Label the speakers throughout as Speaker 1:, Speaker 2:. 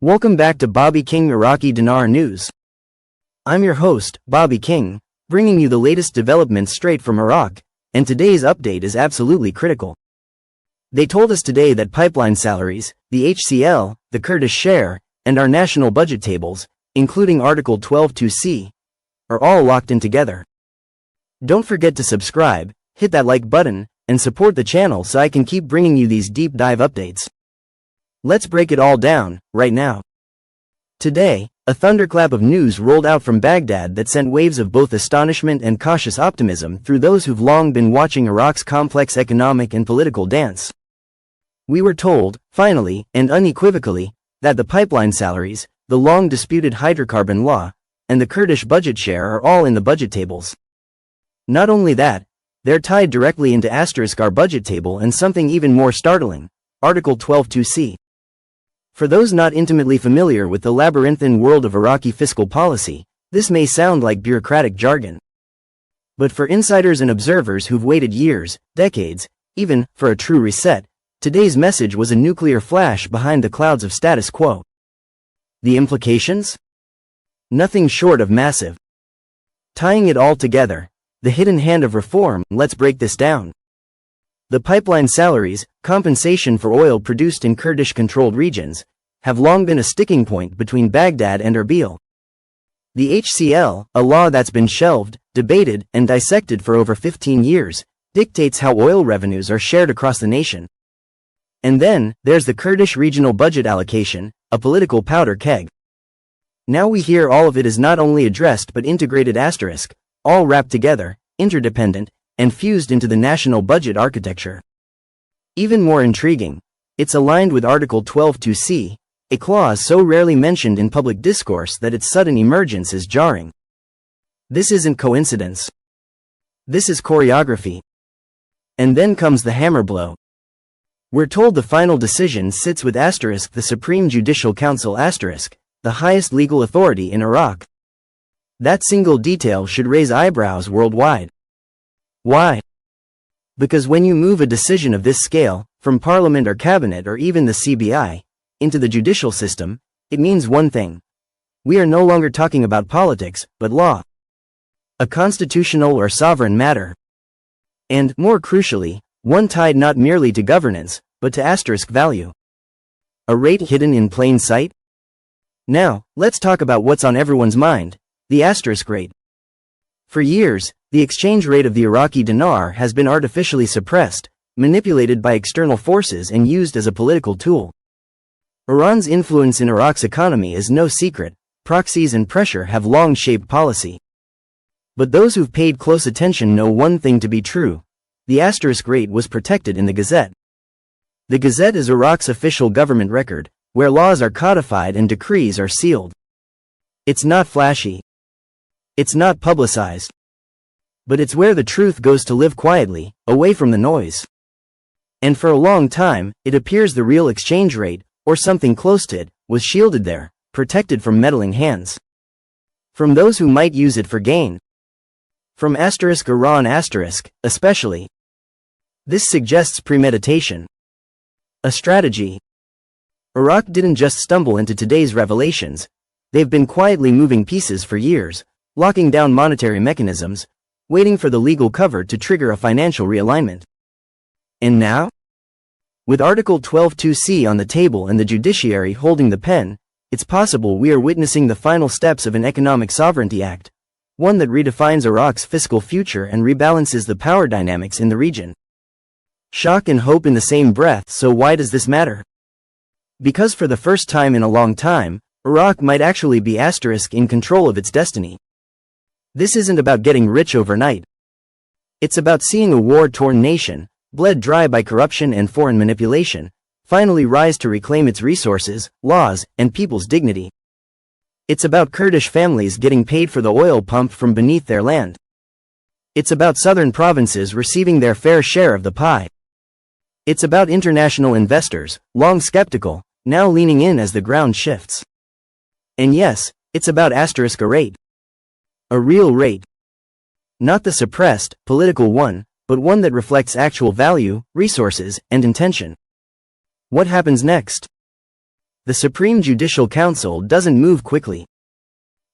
Speaker 1: Welcome back to Bobby King Iraqi Dinar News. I'm your host, Bobby King, bringing you the latest developments straight from Iraq, and today's update is absolutely critical. They told us today that pipeline salaries, the HCL, the Kurdish share, and our national budget tables, including Article 12(2)(c), are all locked in together. Don't forget to subscribe, hit that like button, and support the channel so I can keep bringing you these deep dive updates. Let's break it all down, right now. Today, a thunderclap of news rolled out from Baghdad that sent waves of both astonishment and cautious optimism through those who've long been watching Iraq's complex economic and political dance. We were told, finally, and unequivocally, that the pipeline salaries, the long-disputed Hydrocarbon Law, and the Kurdish budget share are all in the budget tables. Not only that, they're tied directly into our budget table and something even more startling, Article 12(2)(c). For those not intimately familiar with the labyrinthine world of Iraqi fiscal policy, this may sound like bureaucratic jargon. But for insiders and observers who've waited years, decades, even, for a true reset, today's message was a nuclear flash behind the clouds of status quo. The implications? Nothing short of massive. Tying it all together, the hidden hand of reform. Let's break this down. The pipeline salaries, compensation for oil produced in Kurdish-controlled regions, have long been a sticking point between Baghdad and Erbil. The HCL, a law that's been shelved, debated, and dissected for over 15 years, dictates how oil revenues are shared across the nation. And then, there's the Kurdish regional budget allocation, a political powder keg. Now we hear all of it is not only addressed but integrated asterisk, all wrapped together, interdependent, and fused into the national budget architecture. Even more intriguing, it's aligned with Article 12(2)(c), a clause so rarely mentioned in public discourse that its sudden emergence is jarring. This isn't coincidence. This is choreography. And then comes the hammer blow. We're told the final decision sits with the Supreme Judicial Council the highest legal authority in Iraq. That single detail should raise eyebrows worldwide. Why? Because when you move a decision of this scale, from parliament or cabinet or even the CBI, into the judicial system, it means one thing. We are no longer talking about politics, but law. A constitutional or sovereign matter. And, more crucially, one tied not merely to governance, but to value. A rate hidden in plain sight? Now, let's talk about what's on everyone's mind, the rate. For years, the exchange rate of the Iraqi dinar has been artificially suppressed, manipulated by external forces and used as a political tool. Iran's influence in Iraq's economy is no secret. Proxies and pressure have long shaped policy. But those who've paid close attention know one thing to be true. The rate was protected in the Gazette. The Gazette is Iraq's official government record, where laws are codified and decrees are sealed. It's not flashy. It's not publicized. But it's where the truth goes to live quietly, away from the noise. And for a long time, it appears the real exchange rate, or something close to it, was shielded there, protected from meddling hands. From those who might use it for gain. From Iran especially. This suggests premeditation. A strategy. Iraq didn't just stumble into today's revelations. They've been quietly moving pieces for years, locking down monetary mechanisms, waiting for the legal cover to trigger a financial realignment. And now? With Article 12(2)(c) on the table and the judiciary holding the pen, it's possible we are witnessing the final steps of an economic sovereignty act, one that redefines Iraq's fiscal future and rebalances the power dynamics in the region. Shock and hope in the same breath. So why does this matter? Because for the first time in a long time, Iraq might actually be in control of its destiny. This isn't about getting rich overnight. It's about seeing a war-torn nation, bled dry by corruption and foreign manipulation, finally rise to reclaim its resources, laws, and people's dignity. It's about Kurdish families getting paid for the oil pumped from beneath their land. It's about southern provinces receiving their fair share of the pie. It's about international investors, long skeptical, now leaning in as the ground shifts. And yes, it's about a rate. A real rate. Not the suppressed, political one, but one that reflects actual value, resources, and intention. What happens next? The Supreme Judicial Council doesn't move quickly.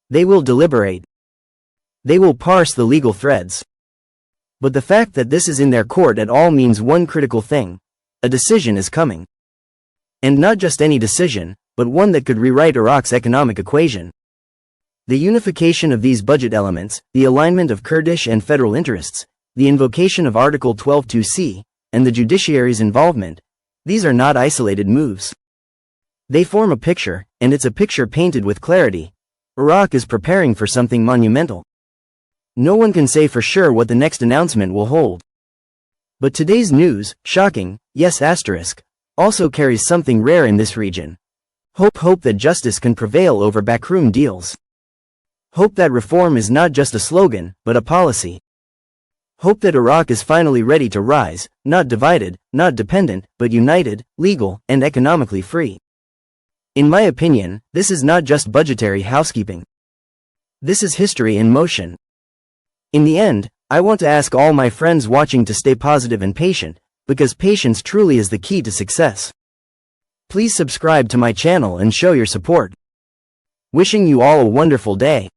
Speaker 1: They will deliberate. They will parse the legal threads. But the fact that this is in their court at all means one critical thing: a decision is coming. And not just any decision, but one that could rewrite Iraq's economic equation. The unification of these budget elements, the alignment of Kurdish and federal interests, the invocation of Article 12(2)(c), and the judiciary's involvement, these are not isolated moves. They form a picture, and it's a picture painted with clarity. Iraq is preparing for something monumental. No one can say for sure what the next announcement will hold. But today's news, shocking, yes asterisk, also carries something rare in this region. Hope that justice can prevail over backroom deals. Hope that reform is not just a slogan, but a policy. Hope that Iraq is finally ready to rise, not divided, not dependent, but united, legal, and economically free. In my opinion, this is not just budgetary housekeeping. This is history in motion. In the end, I want to ask all my friends watching to stay positive and patient, because patience truly is the key to success. Please subscribe to my channel and show your support. Wishing you all a wonderful day.